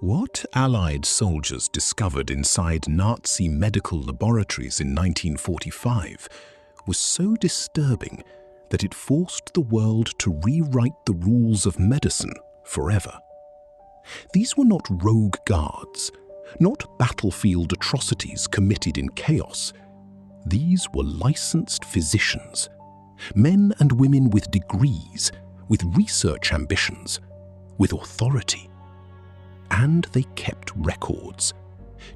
What Allied soldiers discovered inside Nazi medical laboratories in 1945 was so disturbing that it forced the world to rewrite the rules of medicine forever. These were not rogue guards, not battlefield atrocities committed in chaos. These were licensed physicians, men and women with degrees, with research ambitions, with authority. And they kept records,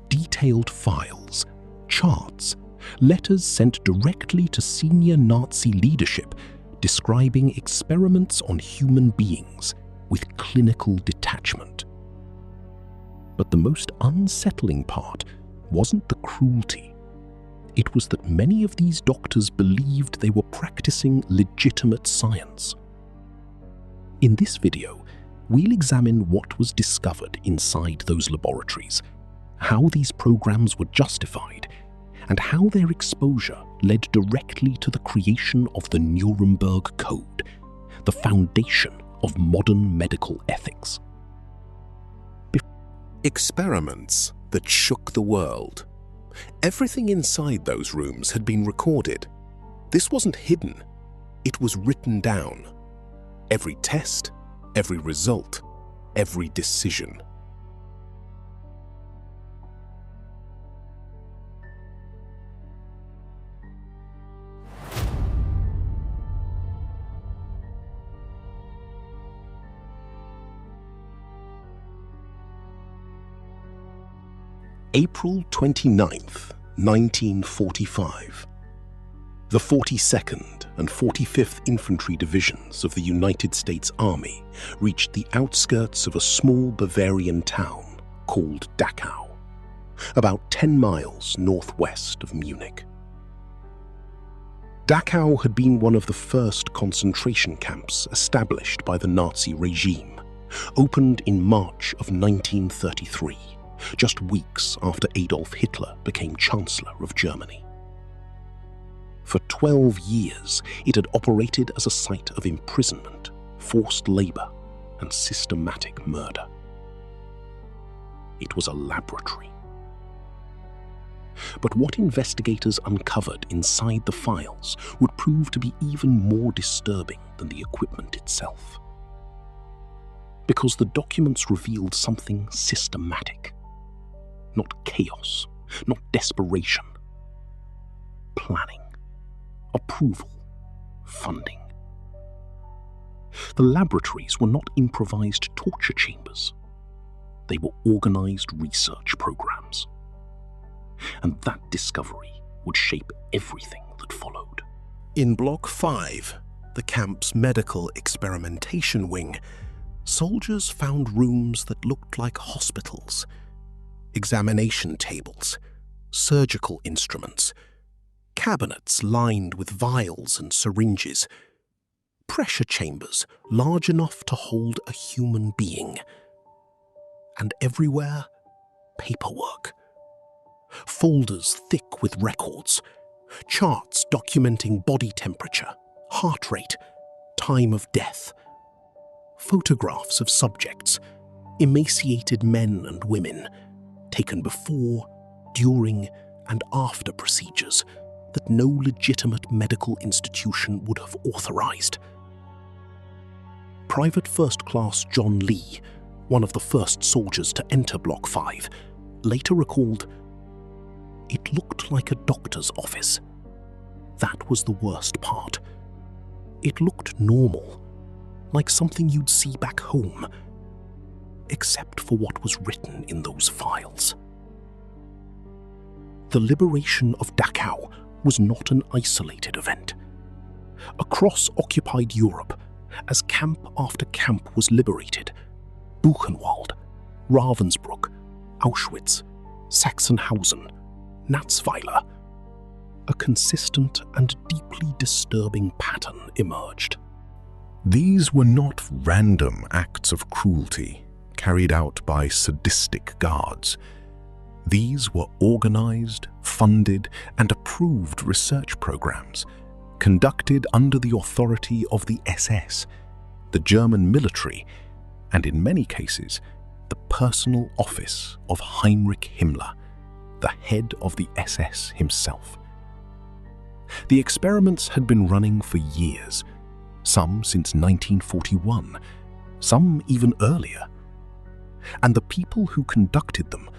detailed files, charts, letters sent directly to senior Nazi leadership describing experiments on human beings with clinical detachment. But the most unsettling part wasn't the cruelty. It was that many of these doctors believed they were practicing legitimate science. In this video, we'll examine what was discovered inside those laboratories, how these programs were justified, and how their exposure led directly to the creation of the Nuremberg Code, the foundation of modern medical ethics. Experiments that shook the world. Everything inside those rooms had been recorded. This wasn't hidden, it was written down. Every test, every result, every decision. April 29th, 1945. The 42nd and 45th Infantry Divisions of the United States Army reached the outskirts of a small Bavarian town called Dachau, about 10 miles northwest of Munich. Dachau had been one of the first concentration camps established by the Nazi regime, opened in March of 1933, just weeks after Adolf Hitler became Chancellor of Germany. For 12 years, it had operated as a site of imprisonment, forced labor, and systematic murder. It was a laboratory. But what investigators uncovered inside the files would prove to be even more disturbing than the equipment itself. Because the documents revealed something systematic. Not chaos, not desperation. Planning, approval, funding. The laboratories were not improvised torture chambers. They were organized research programs. And that discovery would shape everything that followed. In Block 5, the camp's medical experimentation wing, soldiers found rooms that looked like hospitals. Examination tables, surgical instruments, cabinets lined with vials and syringes, pressure chambers large enough to hold a human being. And everywhere, paperwork. Folders thick with records, charts documenting body temperature, heart rate, time of death, photographs of subjects, emaciated men and women, taken before, during, and after procedures that no legitimate medical institution would have authorized. Private First Class John Lee, one of the first soldiers to enter Block 5, later recalled, "It looked like a doctor's office. That was the worst part. It looked normal, like something you'd see back home, except for what was written in those files." The liberation of Dachau was not an isolated event. Across occupied Europe, as camp after camp was liberated, Buchenwald, Ravensbrück, Auschwitz, Sachsenhausen, Natzweiler, a consistent and deeply disturbing pattern emerged. These were not random acts of cruelty carried out by sadistic guards. These were organized, funded, and approved research programs conducted under the authority of the SS, the German military, and in many cases, the personal office of Heinrich Himmler, the head of the SS himself. The experiments had been running for years, some since 1941, some even earlier. And the people who conducted them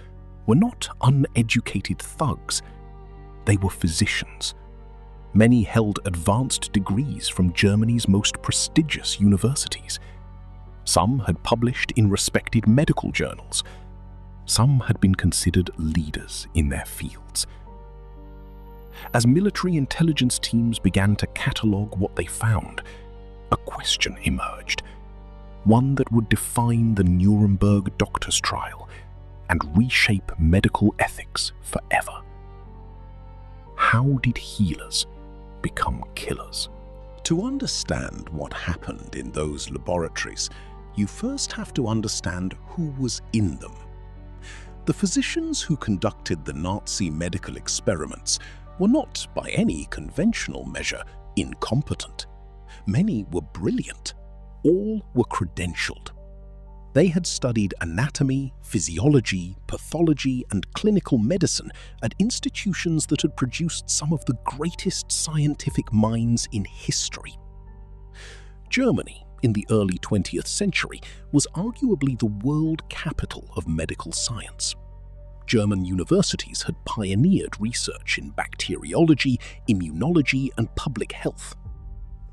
were not uneducated thugs. They were physicians. Many held advanced degrees from Germany's most prestigious universities. Some had published in respected medical journals. Some had been considered leaders in their fields. As military intelligence teams began to catalogue what they found, a question emerged, one that would define the Nuremberg Doctors Trial and reshape medical ethics forever. How did healers become killers? To understand what happened in those laboratories, you first have to understand who was in them. The physicians who conducted the Nazi medical experiments were not, by any conventional measure, incompetent. Many were brilliant. All were credentialed. They had studied anatomy, physiology, pathology, and clinical medicine at institutions that had produced some of the greatest scientific minds in history. Germany, in the early 20th century, was arguably the world capital of medical science. German universities had pioneered research in bacteriology, immunology, and public health.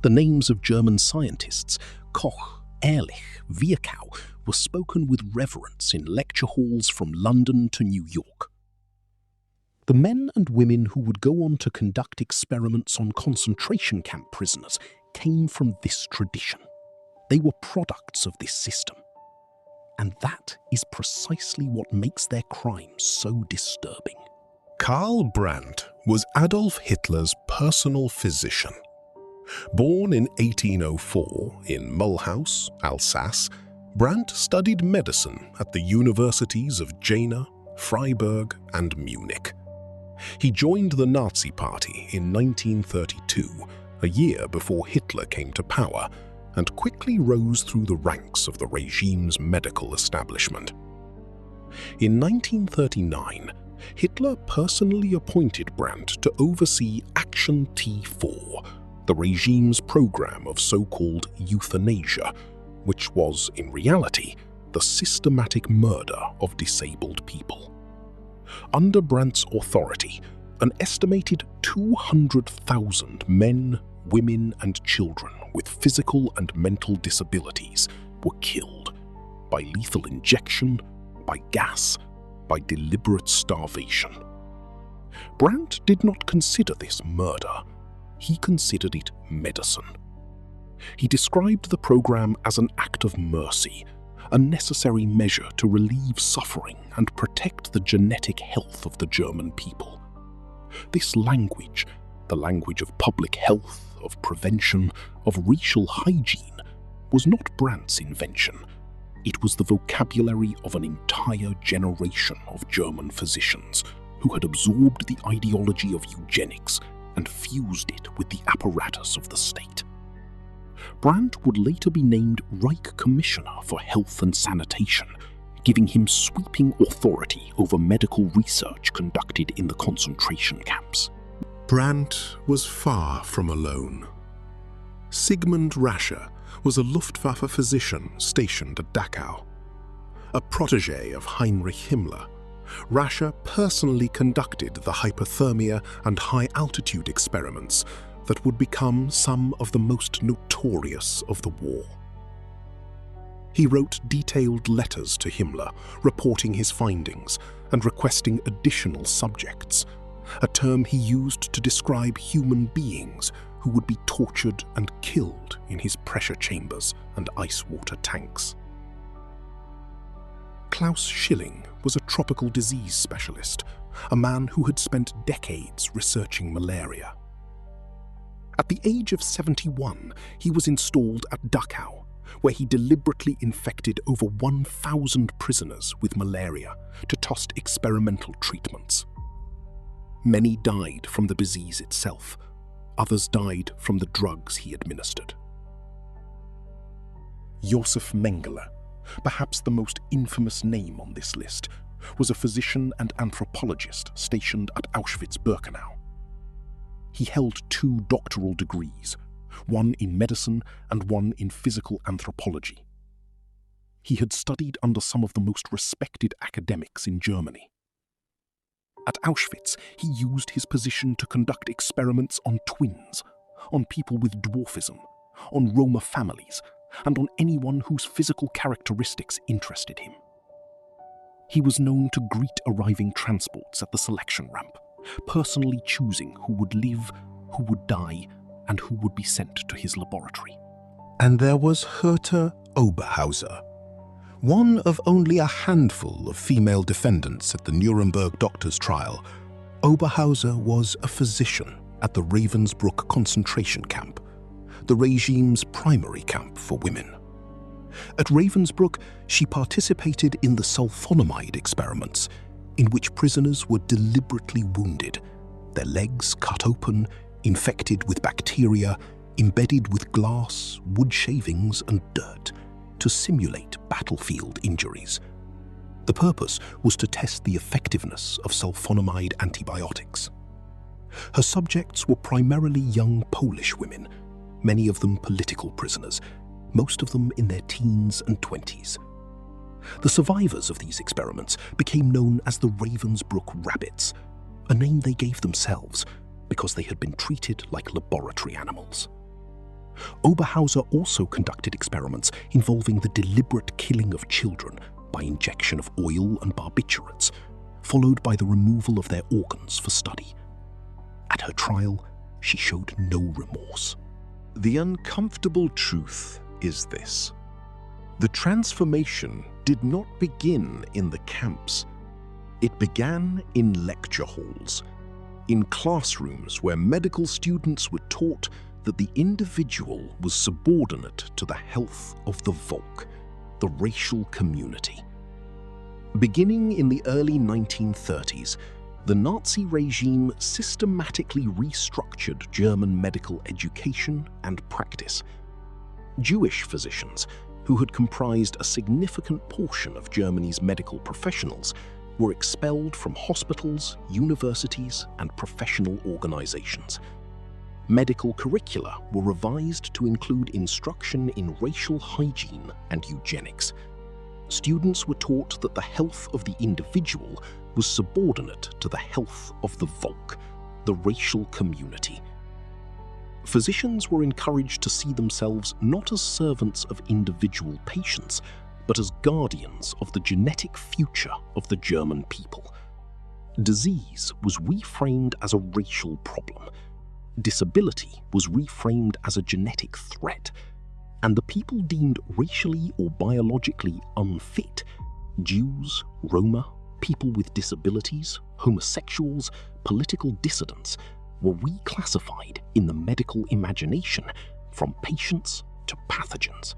The names of German scientists, Koch, Ehrlich, Virchow, were spoken with reverence in lecture halls from London to New York. The men and women who would go on to conduct experiments on concentration camp prisoners came from this tradition. They were products of this system. And that is precisely what makes their crimes so disturbing. Karl Brandt was Adolf Hitler's personal physician. Born in 1804 in Mulhouse, Alsace, Brandt studied medicine at the universities of Jena, Freiburg, and Munich. He joined the Nazi Party in 1932, a year before Hitler came to power, and quickly rose through the ranks of the regime's medical establishment. In 1939, Hitler personally appointed Brandt to oversee Action T4, the regime's program of so-called euthanasia, which was, in reality, the systematic murder of disabled people. Under Brandt's authority, an estimated 200,000 men, women, and children with physical and mental disabilities were killed by lethal injection, by gas, by deliberate starvation. Brandt did not consider this murder. He considered it medicine. He described the program as an act of mercy, a necessary measure to relieve suffering and protect the genetic health of the German people. This language, the language of public health, of prevention, of racial hygiene, was not Brandt's invention. It was the vocabulary of an entire generation of German physicians who had absorbed the ideology of eugenics and fused it with the apparatus of the state. Brandt would later be named Reich Commissioner for Health and Sanitation, giving him sweeping authority over medical research conducted in the concentration camps. Brandt was far from alone. Sigmund Rascher was a Luftwaffe physician stationed at Dachau. A protégé of Heinrich Himmler, Rascher personally conducted the hypothermia and high-altitude experiments that would become some of the most notorious of the war. He wrote detailed letters to Himmler, reporting his findings and requesting additional subjects, a term he used to describe human beings who would be tortured and killed in his pressure chambers and ice water tanks. Klaus Schilling was a tropical disease specialist, a man who had spent decades researching malaria. At the age of 71, he was installed at Dachau, where he deliberately infected over 1,000 prisoners with malaria to test experimental treatments. Many died from the disease itself. Others died from the drugs he administered. Josef Mengele, Perhaps the most infamous name on this list was a physician and anthropologist stationed at Auschwitz-Birkenau. He held 2 doctoral degrees, one in medicine and one in physical anthropology. He had studied under some of the most respected academics in Germany. At Auschwitz, he used his position to conduct experiments on twins, on people with dwarfism, on Roma families, and on anyone whose physical characteristics interested him. He was known to greet arriving transports at the selection ramp, personally choosing who would live, who would die, and who would be sent to his laboratory. And there was Herta Oberhauser, one of only a handful of female defendants at the Nuremberg Doctors Trial. Oberhauser was a physician at the Ravensbrück concentration camp, the regime's primary camp for women. At Ravensbrück, she participated in the sulfonamide experiments, in which prisoners were deliberately wounded, their legs cut open, infected with bacteria, embedded with glass, wood shavings, and dirt, to simulate battlefield injuries. The purpose was to test the effectiveness of sulfonamide antibiotics. Her subjects were primarily young Polish women, many of them political prisoners, most of them in their teens and 20s. The survivors of these experiments became known as the Ravensbrück Rabbits, a name they gave themselves because they had been treated like laboratory animals. Oberhauser also conducted experiments involving the deliberate killing of children by injection of oil and barbiturates, followed by the removal of their organs for study. At her trial, she showed no remorse. The uncomfortable truth is this: the transformation did not begin in the camps. It began in lecture halls, in classrooms where medical students were taught that the individual was subordinate to the health of the Volk, the racial community. Beginning in the early 1930s, the Nazi regime systematically restructured German medical education and practice. Jewish physicians, who had comprised a significant portion of Germany's medical professionals, were expelled from hospitals, universities, and professional organizations. Medical curricula were revised to include instruction in racial hygiene and eugenics. Students were taught that the health of the individual was subordinate to the health of the Volk, the racial community. Physicians were encouraged to see themselves not as servants of individual patients, but as guardians of the genetic future of the German people. Disease was reframed as a racial problem. Disability was reframed as a genetic threat, and the people deemed racially or biologically unfit, Jews, Roma, people with disabilities, homosexuals, political dissidents, were reclassified in the medical imagination from patients to pathogens.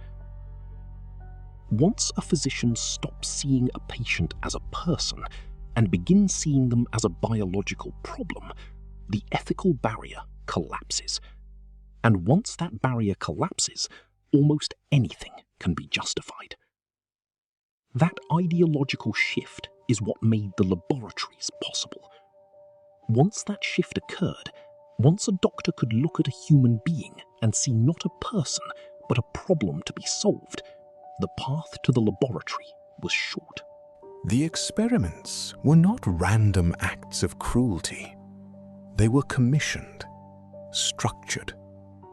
Once a physician stops seeing a patient as a person and begins seeing them as a biological problem, the ethical barrier collapses. And once that barrier collapses, almost anything can be justified. That ideological shift is what made the laboratories possible. Once that shift occurred, once a doctor could look at a human being and see not a person, but a problem to be solved, the path to the laboratory was short. The experiments were not random acts of cruelty. They were commissioned, structured,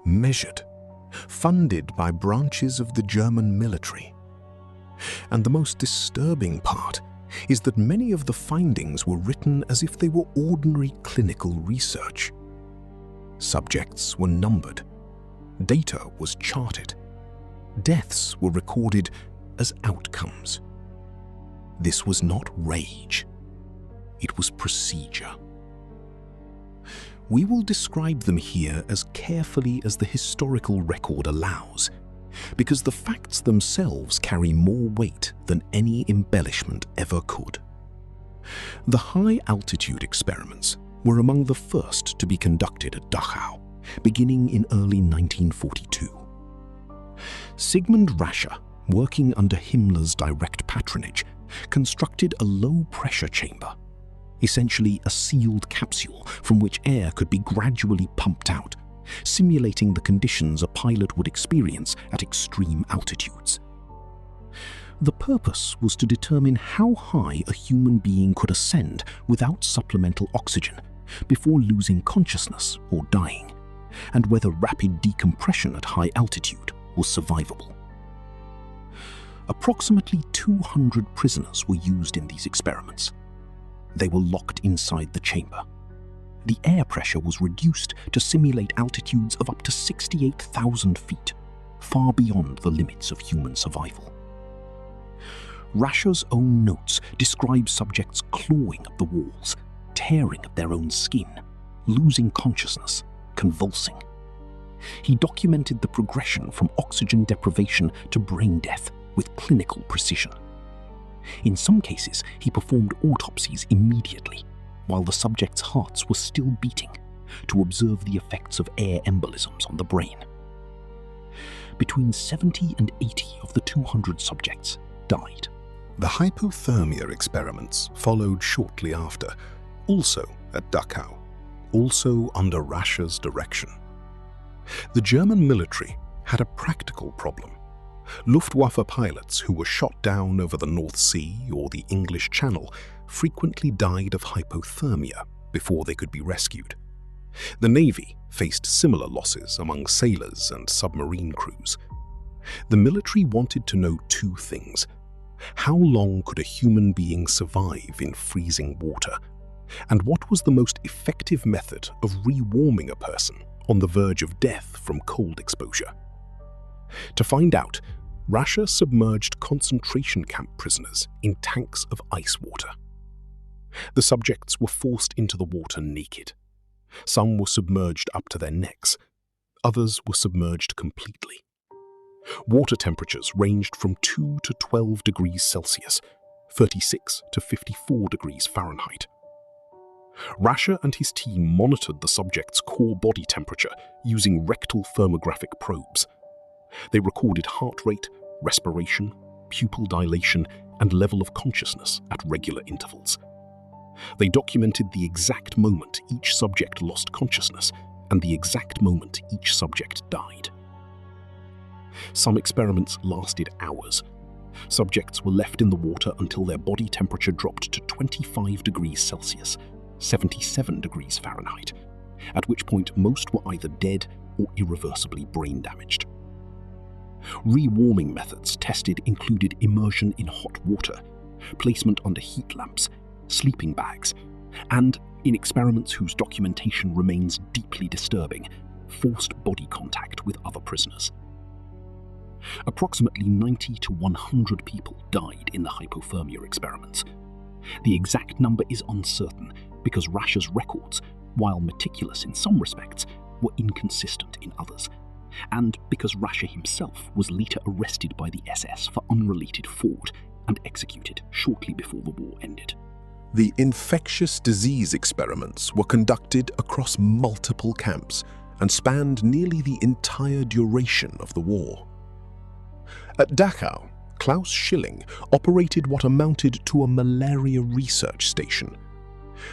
measured, funded by branches of the German military. And the most disturbing part is that many of the findings were written as if they were ordinary clinical research. Subjects were numbered, data was charted, deaths were recorded as outcomes. This was not rage, it was procedure. We will describe them here as carefully as the historical record allows, because the facts themselves carry more weight than any embellishment ever could. The high-altitude experiments were among the first to be conducted at Dachau, beginning in early 1942. Sigmund Rascher working under Himmler's direct patronage, constructed a low-pressure chamber, essentially a sealed capsule from which air could be gradually pumped out, simulating the conditions a pilot would experience at extreme altitudes. The purpose was to determine how high a human being could ascend without supplemental oxygen before losing consciousness or dying, and whether rapid decompression at high altitude was survivable. Approximately 200 prisoners were used in these experiments. They were locked inside the chamber. The air pressure was reduced to simulate altitudes of up to 68,000 feet, far beyond the limits of human survival. Rascher's own notes describe subjects clawing at the walls, tearing at their own skin, losing consciousness, convulsing. He documented the progression from oxygen deprivation to brain death with clinical precision. In some cases, he performed autopsies immediately, while the subjects' hearts were still beating, to observe the effects of air embolisms on the brain. Between 70 and 80 of the 200 subjects died. The hypothermia experiments followed shortly after, also at Dachau, also under Rascher's direction. The German military had a practical problem. Luftwaffe pilots who were shot down over the North Sea or the English Channel frequently died of hypothermia before they could be rescued. The Navy faced similar losses among sailors and submarine crews. The military wanted to know two things: how long could a human being survive in freezing water, and what was the most effective method of rewarming a person on the verge of death from cold exposure. To find out, Rascher submerged concentration camp prisoners in tanks of ice water. The subjects were forced into the water naked. Some were submerged up to their necks. Others were submerged completely. Water temperatures ranged from 2 to 12 degrees Celsius, 36 to 54 degrees Fahrenheit. Rascher and his team monitored the subject's core body temperature using rectal thermographic probes. They recorded heart rate, respiration, pupil dilation, and level of consciousness at regular intervals. They documented the exact moment each subject lost consciousness and the exact moment each subject died. Some experiments lasted hours. Subjects were left in the water until their body temperature dropped to 25 degrees Celsius, 77 degrees Fahrenheit, at which point most were either dead or irreversibly brain damaged. Rewarming methods tested included immersion in hot water, placement under heat lamps, sleeping bags, and, in experiments whose documentation remains deeply disturbing, forced body contact with other prisoners. Approximately 90 to 100 people died in the hypothermia experiments. The exact number is uncertain because Rascher's records, while meticulous in some respects, were inconsistent in others, and because Rascher himself was later arrested by the SS for unrelated fraud and executed shortly before the war ended. The infectious disease experiments were conducted across multiple camps and spanned nearly the entire duration of the war. At Dachau, Klaus Schilling operated what amounted to a malaria research station.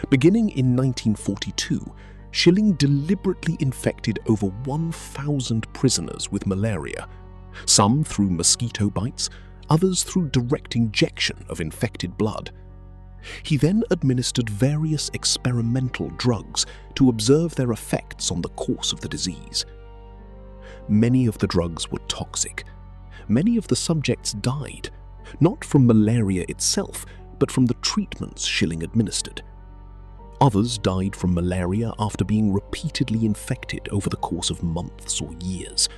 Beginning in 1942, Schilling deliberately infected over 1,000 prisoners with malaria, some through mosquito bites, others through direct injection of infected blood. He then administered various experimental drugs to observe their effects on the course of the disease. Many of the drugs were toxic. Many of the subjects died, not from malaria itself, but from the treatments Schilling administered. Others died from malaria after being repeatedly infected over the course of months or years,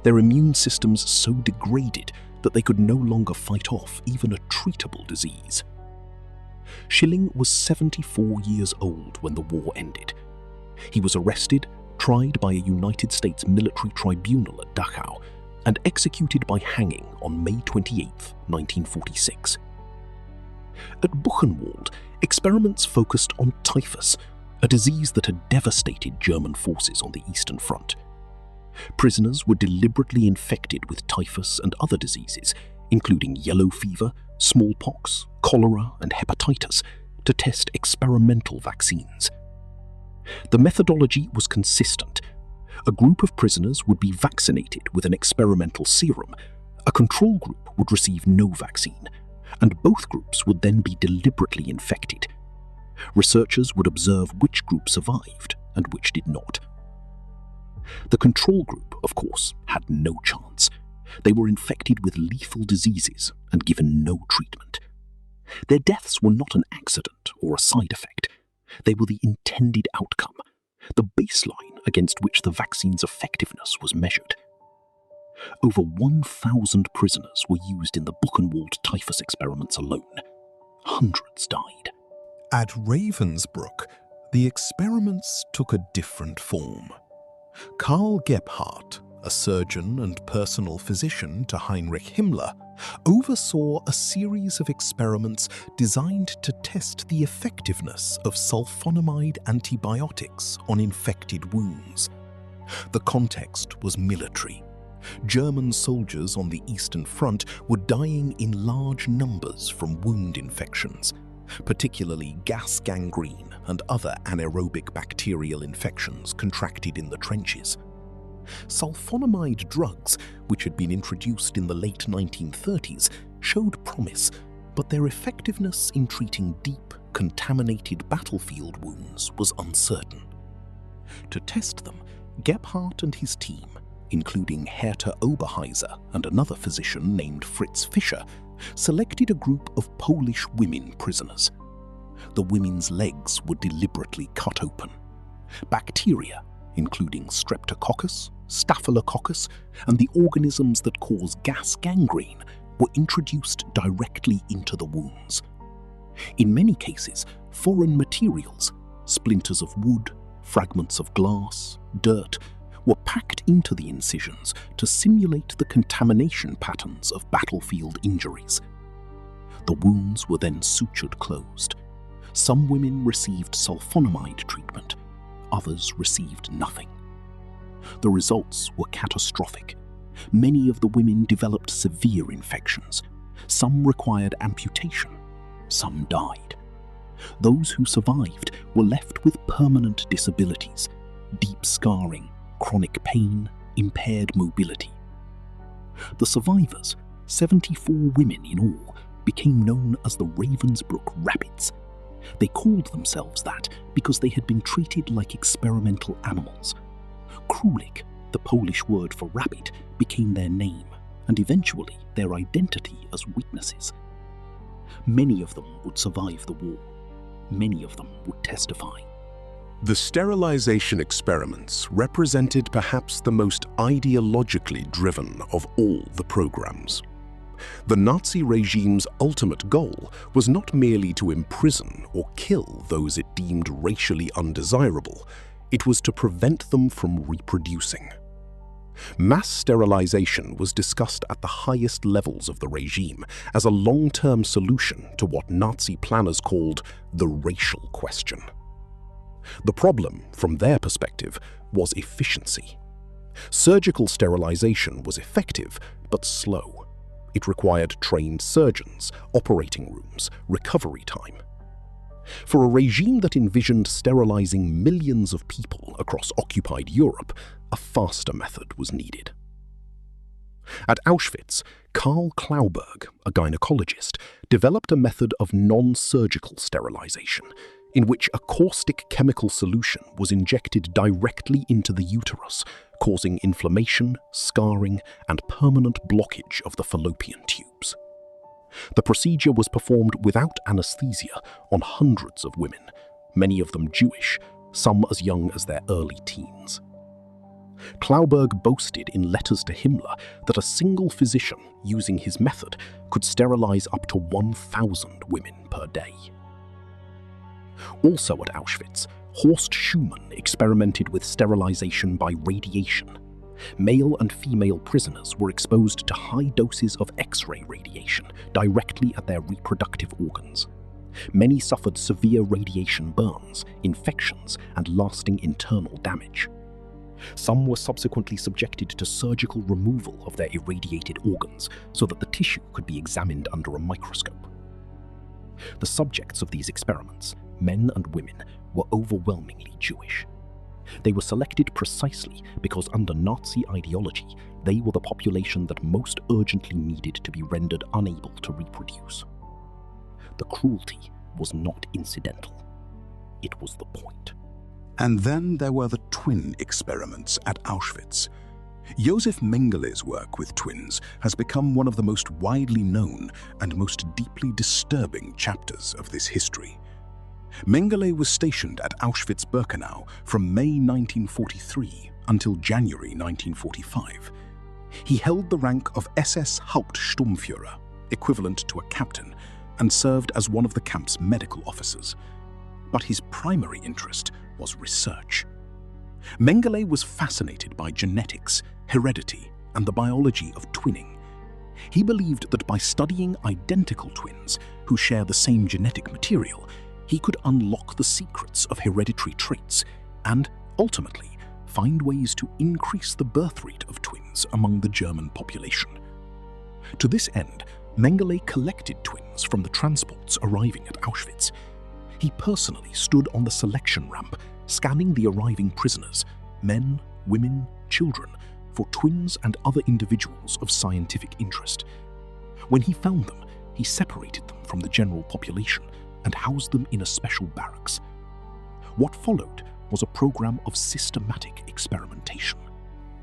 their immune systems so degraded that they could no longer fight off even a treatable disease. Schilling was 74 years old when the war ended. He was arrested, tried by a United States military tribunal at Dachau, and executed by hanging on May 28, 1946. At Buchenwald, experiments focused on typhus, a disease that had devastated German forces on the Eastern Front. Prisoners were deliberately infected with typhus and other diseases including yellow fever, smallpox, cholera, and hepatitis, to test experimental vaccines. The methodology was consistent. A group of prisoners would be vaccinated with an experimental serum, a control group would receive no vaccine, and both groups would then be deliberately infected. Researchers would observe which group survived and which did not. The control group, of course, had no chance. They were infected with lethal diseases and given no treatment. Their deaths were not an accident or a side effect. They were the intended outcome, the baseline against which the vaccine's effectiveness was measured. Over 1,000 prisoners were used in the Buchenwald typhus experiments alone. Hundreds died. At Ravensbrück, the experiments took a different form. Karl Gebhardt, a surgeon and personal physician to Heinrich Himmler, oversaw a series of experiments designed to test the effectiveness of sulfonamide antibiotics on infected wounds. The context was military. German soldiers on the Eastern Front were dying in large numbers from wound infections, particularly gas gangrene and other anaerobic bacterial infections contracted in the trenches. Sulfonamide drugs, which had been introduced in the late 1930s, showed promise, but their effectiveness in treating deep, contaminated battlefield wounds was uncertain. To test them, Gebhardt and his team, including Hertha Oberheiser and another physician named Fritz Fischer, selected a group of Polish women prisoners. The women's legs were deliberately cut open. Bacteria, including Streptococcus, Staphylococcus, and the organisms that cause gas gangrene, were introduced directly into the wounds. In many cases, foreign materials, splinters of wood, fragments of glass, dirt, were packed into the incisions to simulate the contamination patterns of battlefield injuries. The wounds were then sutured closed. Some women received sulfonamide treatment, others received nothing. The results were catastrophic. Many of the women developed severe infections. Some required amputation. Some died. Those who survived were left with permanent disabilities, deep scarring, chronic pain, impaired mobility. The survivors, 74 women in all, became known as the Ravensbrück Rabbits. They called themselves that because they had been treated like experimental animals. Królik, the Polish word for rabbit, became their name, and eventually their identity as witnesses. Many of them would survive the war. Many of them would testify. The sterilization experiments represented perhaps the most ideologically driven of all the programs. The Nazi regime's ultimate goal was not merely to imprison or kill those it deemed racially undesirable, it was to prevent them from reproducing. Mass sterilization was discussed at the highest levels of the regime as a long-term solution to what Nazi planners called the racial question. The problem, from their perspective, was efficiency. Surgical sterilization was effective, but slow. It required trained surgeons, operating rooms, recovery time. For a regime that envisioned sterilizing millions of people across occupied Europe, a faster method was needed. At Auschwitz, Karl Klauberg, a gynecologist, developed a method of non-surgical sterilization, in which a caustic chemical solution was injected directly into the uterus, causing inflammation, scarring, and permanent blockage of the fallopian tubes. The procedure was performed without anesthesia on hundreds of women, many of them Jewish, some as young as their early teens. Klauberg boasted in letters to Himmler that a single physician using his method could sterilize up to 1,000 women per day. Also at Auschwitz, Horst Schumann experimented with sterilization by radiation. Male and female prisoners were exposed to high doses of X-ray radiation directly at their reproductive organs. Many suffered severe radiation burns, infections, and lasting internal damage. Some were subsequently subjected to surgical removal of their irradiated organs so that the tissue could be examined under a microscope. The subjects of these experiments, men and women, were overwhelmingly Jewish. They were selected precisely because under Nazi ideology, they were the population that most urgently needed to be rendered unable to reproduce. The cruelty was not incidental. It was the point. And then there were the twin experiments at Auschwitz. Josef Mengelé's work with twins has become one of the most widely known and most deeply disturbing chapters of this history. Mengele was stationed at Auschwitz-Birkenau from May 1943 until January 1945. He held the rank of SS Hauptsturmführer, equivalent to a captain, and served as one of the camp's medical officers. But his primary interest was research. Mengele was fascinated by genetics, heredity, and the biology of twinning. He believed that by studying identical twins who share the same genetic material, he could unlock the secrets of hereditary traits and, ultimately, find ways to increase the birth rate of twins among the German population. To this end, Mengele collected twins from the transports arriving at Auschwitz. He personally stood on the selection ramp, scanning the arriving prisoners, men, women, children, for twins and other individuals of scientific interest. When he found them, he separated them from the general population and housed them in a special barracks. What followed was a program of systematic experimentation.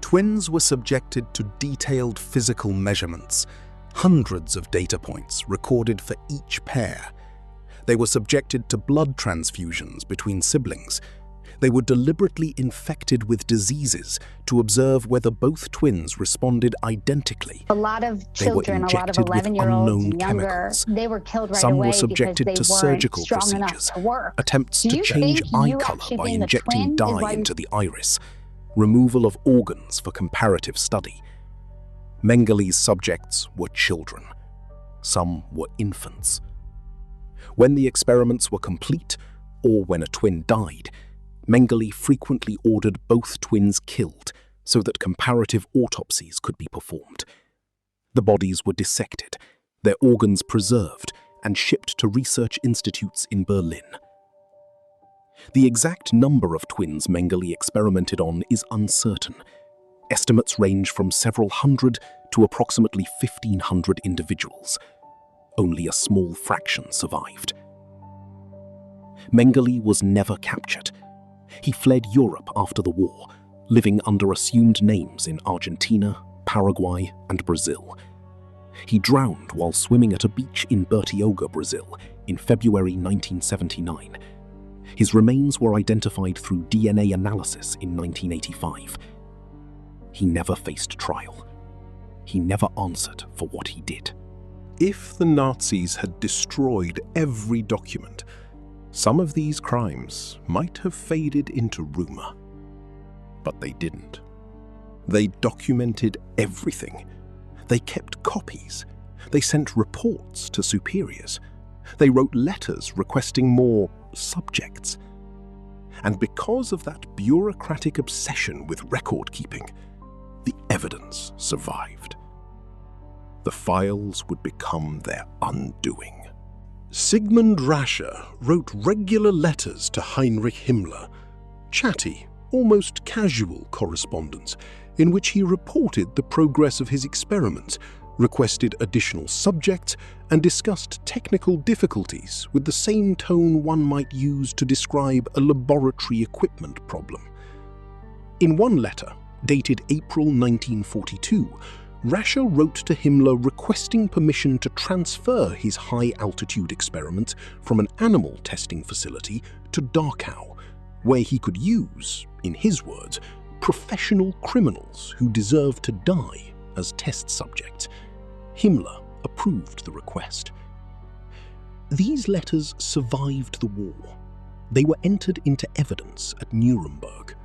Twins were subjected to detailed physical measurements, hundreds of data points recorded for each pair. They were subjected to blood transfusions between siblings. They were deliberately infected with diseases to observe whether both twins responded identically. A lot of children, a lot of 11-year-olds and younger, they were killed right Some away were subjected because to they surgical weren't strong enough procedures, to work. attempts Do to you change think eye you color actually by being a injecting twin is dye why you- into the iris, removal of organs for comparative study. Mengele's subjects were children. Some were infants. When the experiments were complete, or when a twin died, Mengele frequently ordered both twins killed so that comparative autopsies could be performed. The bodies were dissected, their organs preserved, and shipped to research institutes in Berlin. The exact number of twins Mengele experimented on is uncertain. Estimates range from several hundred to approximately 1,500 individuals. Only a small fraction survived. Mengele was never captured. He fled Europe after the war, living under assumed names in Argentina, Paraguay, and Brazil. He drowned while swimming at a beach in Bertioga, Brazil, in February 1979. His remains were identified through DNA analysis in 1985. He never faced trial. He never answered for what he did. If the Nazis had destroyed every document, some of these crimes might have faded into rumor. But they didn't. They documented everything. They kept copies. They sent reports to superiors. They wrote letters requesting more subjects. And because of that bureaucratic obsession with record-keeping, the evidence survived. The files would become their undoing. Sigmund Rascher wrote regular letters to Heinrich Himmler, chatty, almost casual correspondence, in which he reported the progress of his experiments, requested additional subjects, and discussed technical difficulties with the same tone one might use to describe a laboratory equipment problem. In one letter, dated April 1942, Rascher wrote to Himmler requesting permission to transfer his high-altitude experiment from an animal testing facility to Dachau, where he could use, in his words, professional criminals who deserved to die as test subjects. Himmler approved the request. These letters survived the war. They were entered into evidence at Nuremberg.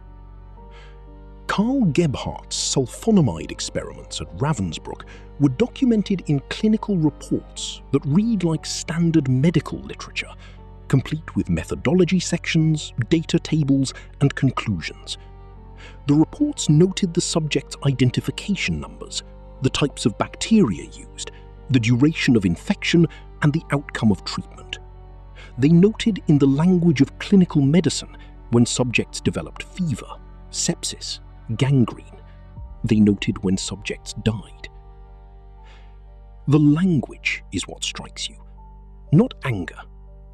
Karl Gebhardt's sulfonamide experiments at Ravensbrück were documented in clinical reports that read like standard medical literature, complete with methodology sections, data tables, and conclusions. The reports noted the subjects' identification numbers, the types of bacteria used, the duration of infection, and the outcome of treatment. They noted in the language of clinical medicine when subjects developed fever, sepsis, gangrene. They noted when subjects died. The language is what strikes you. Not anger,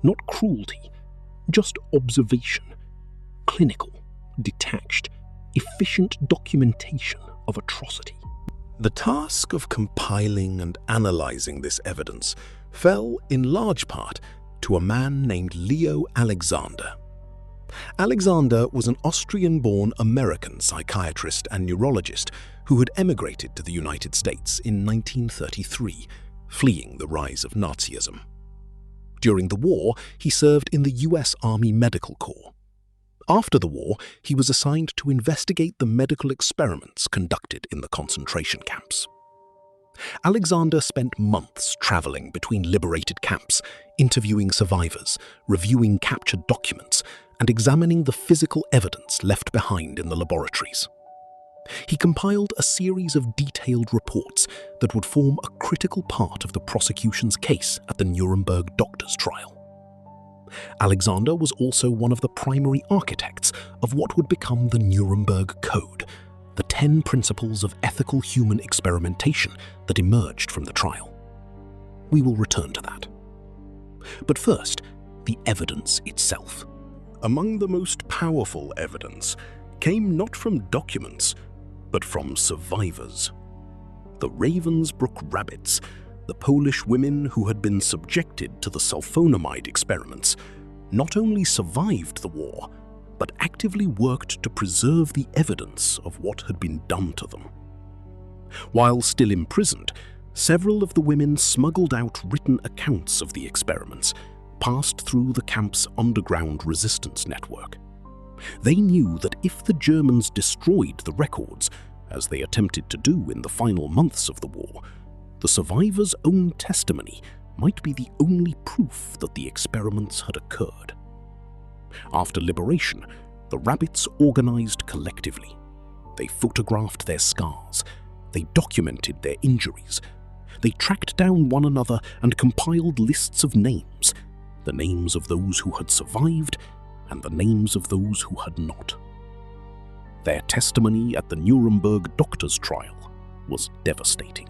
not cruelty, just observation. Clinical, detached, efficient documentation of atrocity. The task of compiling and analyzing this evidence fell in large part to a man named Leo Alexander. Alexander was an Austrian-born American psychiatrist and neurologist who had emigrated to the United States in 1933, fleeing the rise of Nazism. During the war, he served in the US Army Medical Corps. After the war, he was assigned to investigate the medical experiments conducted in the concentration camps. Alexander spent months traveling between liberated camps, interviewing survivors, reviewing captured documents, and examining the physical evidence left behind in the laboratories. He compiled a series of detailed reports that would form a critical part of the prosecution's case at the Nuremberg Doctors Trial. Alexander was also one of the primary architects of what would become the Nuremberg Code, the 10 principles of ethical human experimentation that emerged from the trial. We will return to that. But first, the evidence itself. Among the most powerful evidence came not from documents, but from survivors. The Ravensbrück rabbits, the Polish women who had been subjected to the sulfonamide experiments, not only survived the war, but actively worked to preserve the evidence of what had been done to them. While still imprisoned, several of the women smuggled out written accounts of the experiments, passed through the camp's underground resistance network. They knew that if the Germans destroyed the records, as they attempted to do in the final months of the war, the survivors' own testimony might be the only proof that the experiments had occurred. After liberation, the rabbits organized collectively. They photographed their scars. They documented their injuries. They tracked down one another and compiled lists of names, the names of those who had survived and the names of those who had not. Their testimony at the Nuremberg Doctors Trial was devastating.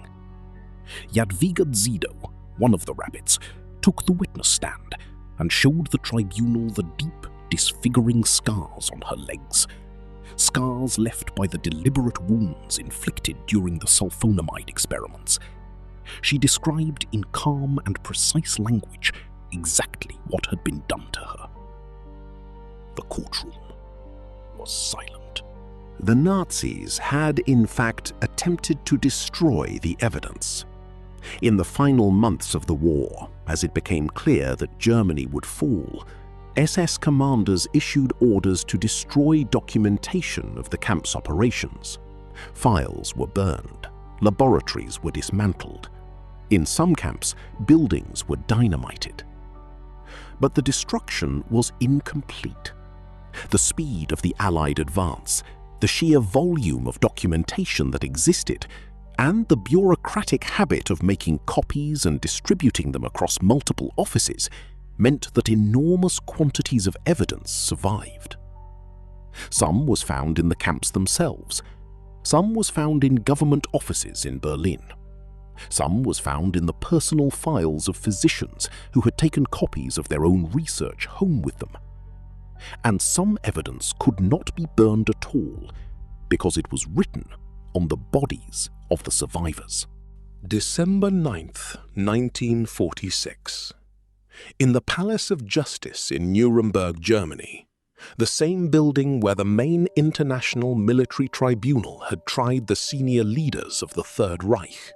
Jadwiga Zido, one of the rabbits, took the witness stand and showed the tribunal the deep, disfiguring scars on her legs, scars left by the deliberate wounds inflicted during the sulfonamide experiments. She described in calm and precise language exactly what had been done to her. The courtroom was silent. The Nazis had, in fact, attempted to destroy the evidence. In the final months of the war, as it became clear that Germany would fall, SS commanders issued orders to destroy documentation of the camp's operations. Files were burned, laboratories were dismantled. In some camps, buildings were dynamited. But the destruction was incomplete. The speed of the Allied advance, the sheer volume of documentation that existed, and the bureaucratic habit of making copies and distributing them across multiple offices meant that enormous quantities of evidence survived. Some was found in the camps themselves. Some was found in government offices in Berlin. Some was found in the personal files of physicians who had taken copies of their own research home with them. And some evidence could not be burned at all because it was written on the bodies of the survivors. December 9th, 1946. In the Palace of Justice in Nuremberg, Germany, the same building where the main international military tribunal had tried the senior leaders of the Third Reich,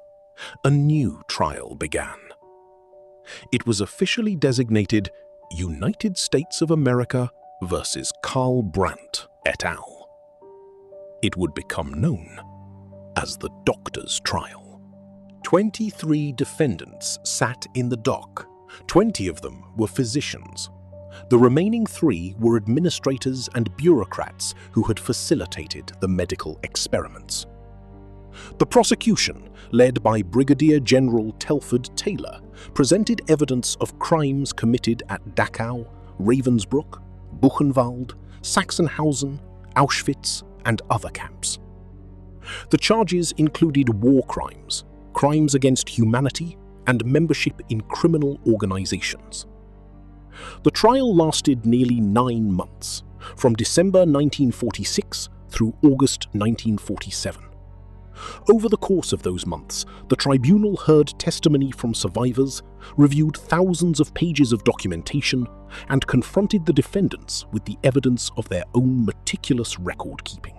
a new trial began. It was officially designated United States of America versus Karl Brandt et al. It would become known as the Doctors Trial. 23 defendants sat in the dock. 20 of them were physicians. The remaining 3 were administrators and bureaucrats who had facilitated the medical experiments. The prosecution, led by Brigadier General Telford Taylor, presented evidence of crimes committed at Dachau, Ravensbrück, Buchenwald, Sachsenhausen, Auschwitz, and other camps. The charges included war crimes, crimes against humanity, and membership in criminal organizations. The trial lasted nearly 9 months, from December 1946 through August 1947. Over the course of those months, the tribunal heard testimony from survivors, reviewed thousands of pages of documentation, and confronted the defendants with the evidence of their own meticulous record-keeping.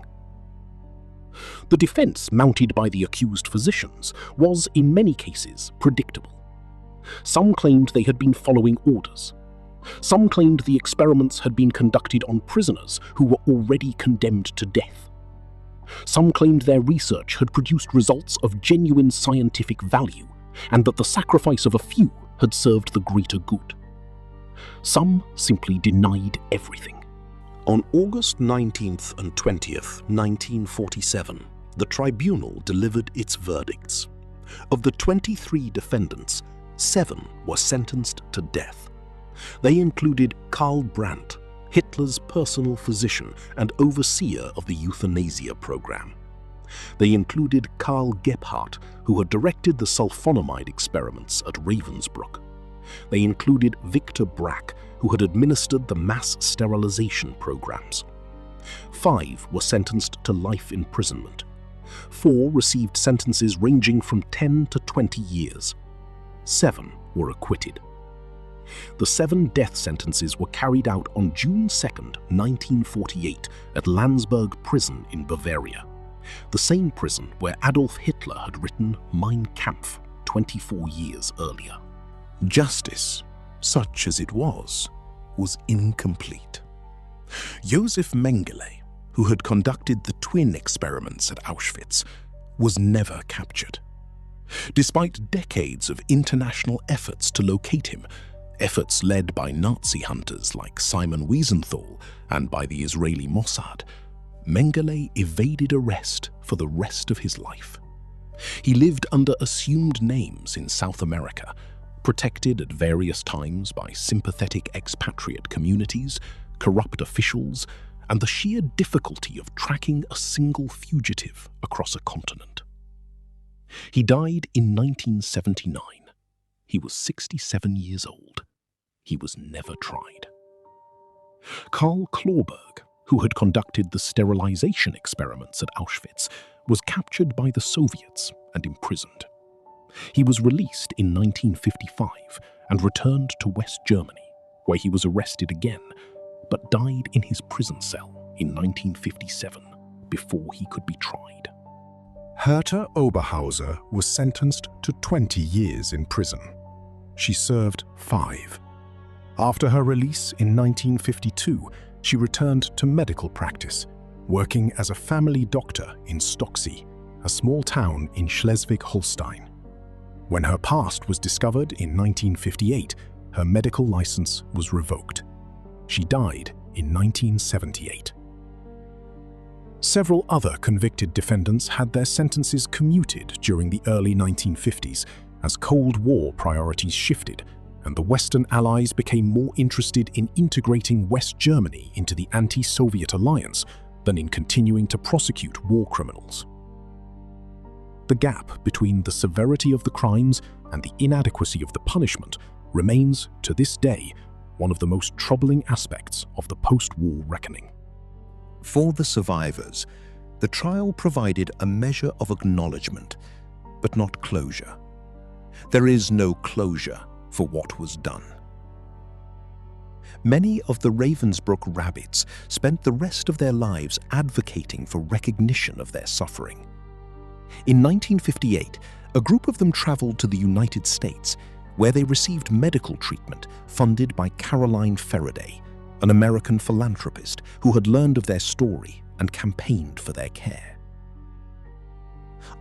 The defense mounted by the accused physicians was, in many cases, predictable. Some claimed they had been following orders. Some claimed the experiments had been conducted on prisoners who were already condemned to death. Some claimed their research had produced results of genuine scientific value, and that the sacrifice of a few had served the greater good. Some simply denied everything. On August 19th and 20th, 1947, the tribunal delivered its verdicts. Of the 23 defendants, 7 were sentenced to death. They included Karl Brandt, Hitler's personal physician and overseer of the euthanasia program. They included Karl Gebhardt, who had directed the sulfonamide experiments at Ravensbrück. They included Victor Brack, who had administered the mass sterilization programs. 5 were sentenced to life imprisonment. 4 received sentences ranging from 10 to 20 years. 7 were acquitted. The 7 death sentences were carried out on June 2, 1948, at Landsberg prison in Bavaria, the same prison where Adolf Hitler had written Mein Kampf 24 years earlier. Justice, such as it was incomplete. Josef Mengele, who had conducted the twin experiments at Auschwitz, was never captured. Despite decades of international efforts to locate him, efforts led by Nazi hunters like Simon Wiesenthal and by the Israeli Mossad, Mengele evaded arrest for the rest of his life. He lived under assumed names in South America, protected at various times by sympathetic expatriate communities, corrupt officials, and the sheer difficulty of tracking a single fugitive across a continent. He died in 1979. He was 67 years old. He was never tried. Karl Klauberg, who had conducted the sterilization experiments at Auschwitz, was captured by the Soviets and imprisoned. He was released in 1955 and returned to West Germany, where he was arrested again, but died in his prison cell in 1957 before he could be tried. Herta Oberhauser was sentenced to 20 years in prison. She served 5. After her release in 1952, she returned to medical practice, working as a family doctor in Stocksee, a small town in Schleswig-Holstein. When her past was discovered in 1958, her medical license was revoked. She died in 1978. Several other convicted defendants had their sentences commuted during the early 1950s as Cold War priorities shifted and the Western Allies became more interested in integrating West Germany into the anti-Soviet alliance than in continuing to prosecute war criminals. The gap between the severity of the crimes and the inadequacy of the punishment remains, to this day, one of the most troubling aspects of the post-war reckoning. For the survivors, the trial provided a measure of acknowledgement, but not closure. There is no closure for what was done. Many of the Ravensbrück rabbits spent the rest of their lives advocating for recognition of their suffering. In 1958, a group of them traveled to the United States, where they received medical treatment funded by Caroline Faraday, an American philanthropist who had learned of their story and campaigned for their care.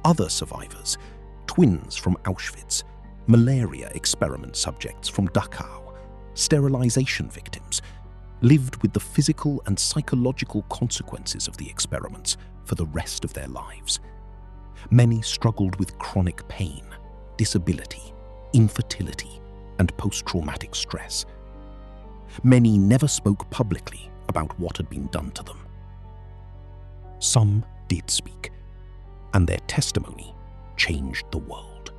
Other survivors, twins from Auschwitz, malaria experiment subjects from Dachau, sterilization victims, lived with the physical and psychological consequences of the experiments for the rest of their lives. Many struggled with chronic pain, disability, infertility, and post-traumatic stress. Many never spoke publicly about what had been done to them. Some did speak, and their testimony changed the world.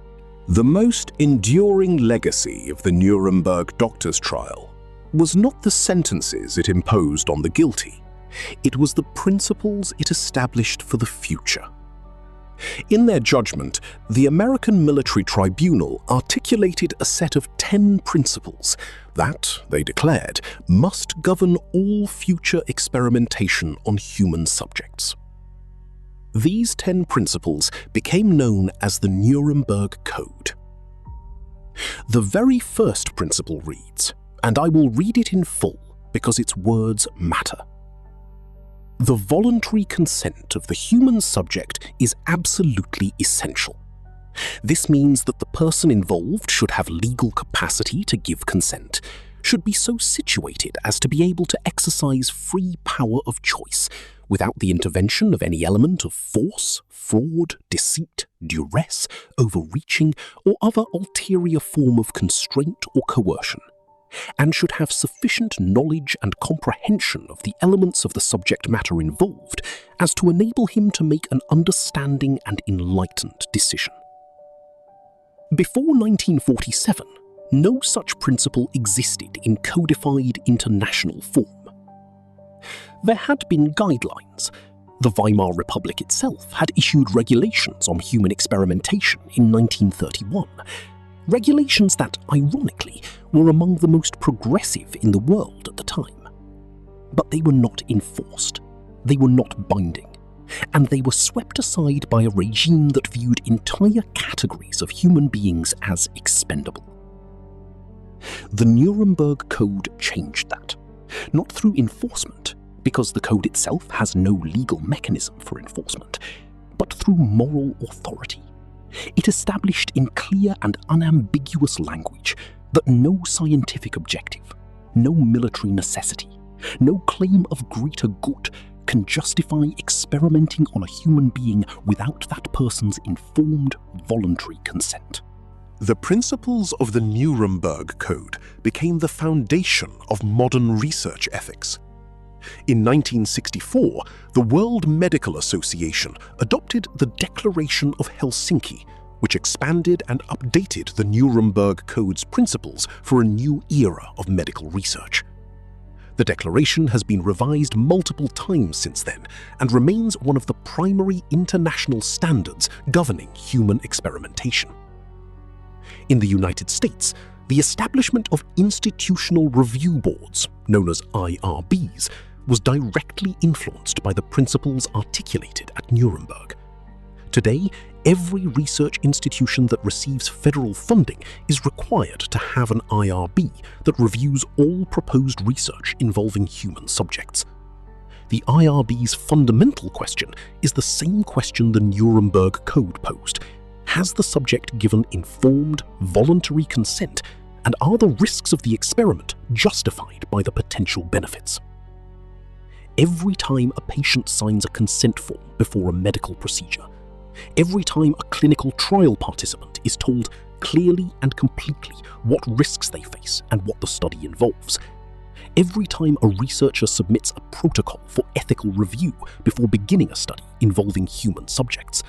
The most enduring legacy of the Nuremberg Doctors Trial was not the sentences it imposed on the guilty. It was the principles it established for the future. In their judgment, the American Military Tribunal articulated a set of 10 principles that, they declared, must govern all future experimentation on human subjects. These 10 principles became known as the Nuremberg Code. The very first principle reads, and I will read it in full because its words matter. The voluntary consent of the human subject is absolutely essential. This means that the person involved should have legal capacity to give consent, should be so situated as to be able to exercise free power of choice without the intervention of any element of force, fraud, deceit, duress, overreaching, or other ulterior form of constraint or coercion, and should have sufficient knowledge and comprehension of the elements of the subject matter involved as to enable him to make an understanding and enlightened decision. Before 1947, no such principle existed in codified international form. There had been guidelines. The Weimar Republic itself had issued regulations on human experimentation in 1931, regulations that, ironically, were among the most progressive in the world at the time. But they were not enforced, they were not binding, and they were swept aside by a regime that viewed entire categories of human beings as expendable. The Nuremberg Code changed that, not through enforcement, because the code itself has no legal mechanism for enforcement, but through moral authority. It established in clear and unambiguous language that no scientific objective, no military necessity, no claim of greater good can justify experimenting on a human being without that person's informed, voluntary consent. The principles of the Nuremberg Code became the foundation of modern research ethics. In 1964, the World Medical Association adopted the Declaration of Helsinki, which expanded and updated the Nuremberg Code's principles for a new era of medical research. The declaration has been revised multiple times since then and remains one of the primary international standards governing human experimentation. In the United States, the establishment of institutional review boards, known as IRBs, was directly influenced by the principles articulated at Nuremberg. Today, every research institution that receives federal funding is required to have an IRB that reviews all proposed research involving human subjects. The IRB's fundamental question is the same question the Nuremberg Code posed. Has the subject given informed, voluntary consent, and are the risks of the experiment justified by the potential benefits? Every time a patient signs a consent form before a medical procedure, every time a clinical trial participant is told clearly and completely what risks they face and what the study involves, every time a researcher submits a protocol for ethical review before beginning a study involving human subjects,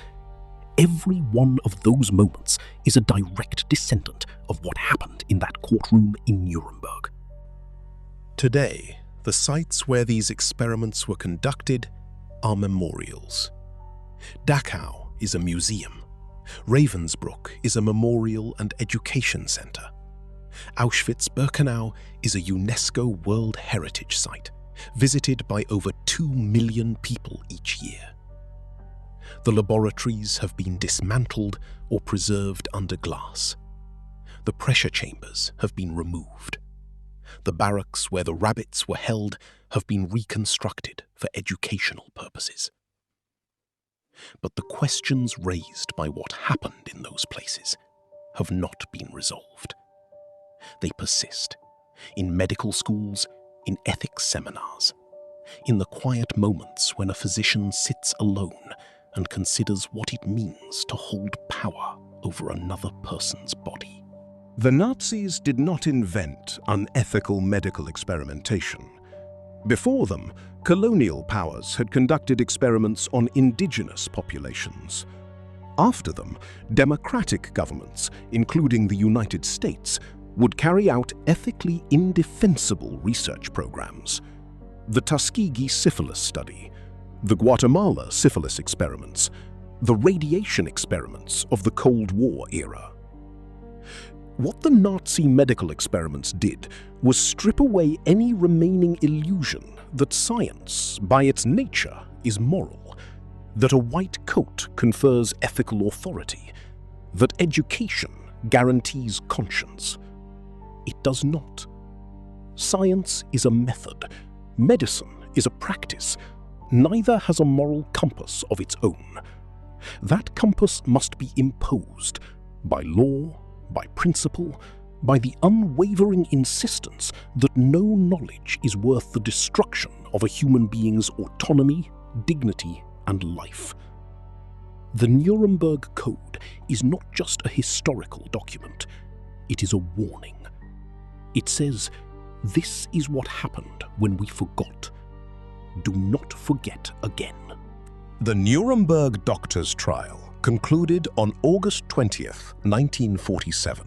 every one of those moments is a direct descendant of what happened in that courtroom in Nuremberg. Today, the sites where these experiments were conducted are memorials. Dachau is a museum. Ravensbrück is a memorial and education center. Auschwitz-Birkenau is a UNESCO World Heritage Site, visited by over 2 million people each year. The laboratories have been dismantled or preserved under glass. The pressure chambers have been removed. The barracks where the rabbits were held have been reconstructed for educational purposes. But the questions raised by what happened in those places have not been resolved. They persist, in medical schools, in ethics seminars, in the quiet moments when a physician sits alone and considers what it means to hold power over another person's body. The Nazis did not invent unethical medical experimentation. Before them, colonial powers had conducted experiments on indigenous populations. After them, democratic governments, including the United States, would carry out ethically indefensible research programs. The Tuskegee syphilis study, the Guatemala syphilis experiments, the radiation experiments of the Cold War era. What the Nazi medical experiments did was strip away any remaining illusion that science, by its nature, is moral, that a white coat confers ethical authority, that education guarantees conscience. It does not. Science is a method. Medicine is a practice. Neither has a moral compass of its own. That compass must be imposed by law, by principle, by the unwavering insistence that no knowledge is worth the destruction of a human being's autonomy, dignity, and life. The Nuremberg Code is not just a historical document, it is a warning. It says, this is what happened when we forgot. Do not forget again. The Nuremberg Doctors Trial concluded on August 20th, 1947.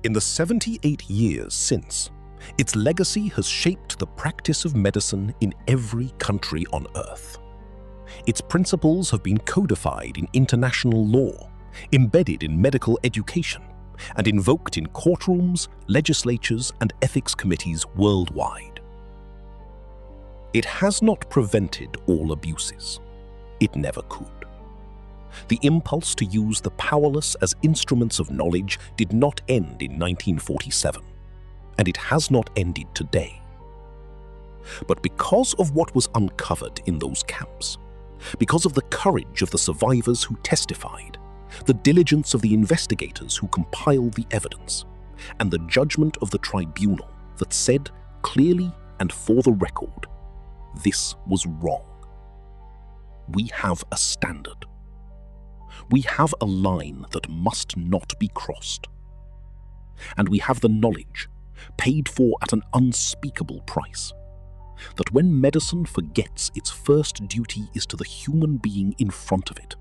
In the 78 years since, its legacy has shaped the practice of medicine in every country on Earth. Its principles have been codified in international law, embedded in medical education, and invoked in courtrooms, legislatures, and ethics committees worldwide. It has not prevented all abuses. It never could. The impulse to use the powerless as instruments of knowledge did not end in 1947, and it has not ended today. But because of what was uncovered in those camps, because of the courage of the survivors who testified, the diligence of the investigators who compiled the evidence, and the judgment of the tribunal that said clearly and for the record, this was wrong. We have a standard. We have a line that must not be crossed. And we have the knowledge, paid for at an unspeakable price, that when medicine forgets its first duty is to the human being in front of it,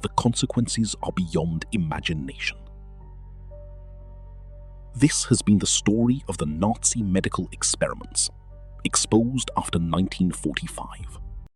the consequences are beyond imagination. This has been the story of the Nazi medical experiments, exposed after 1945.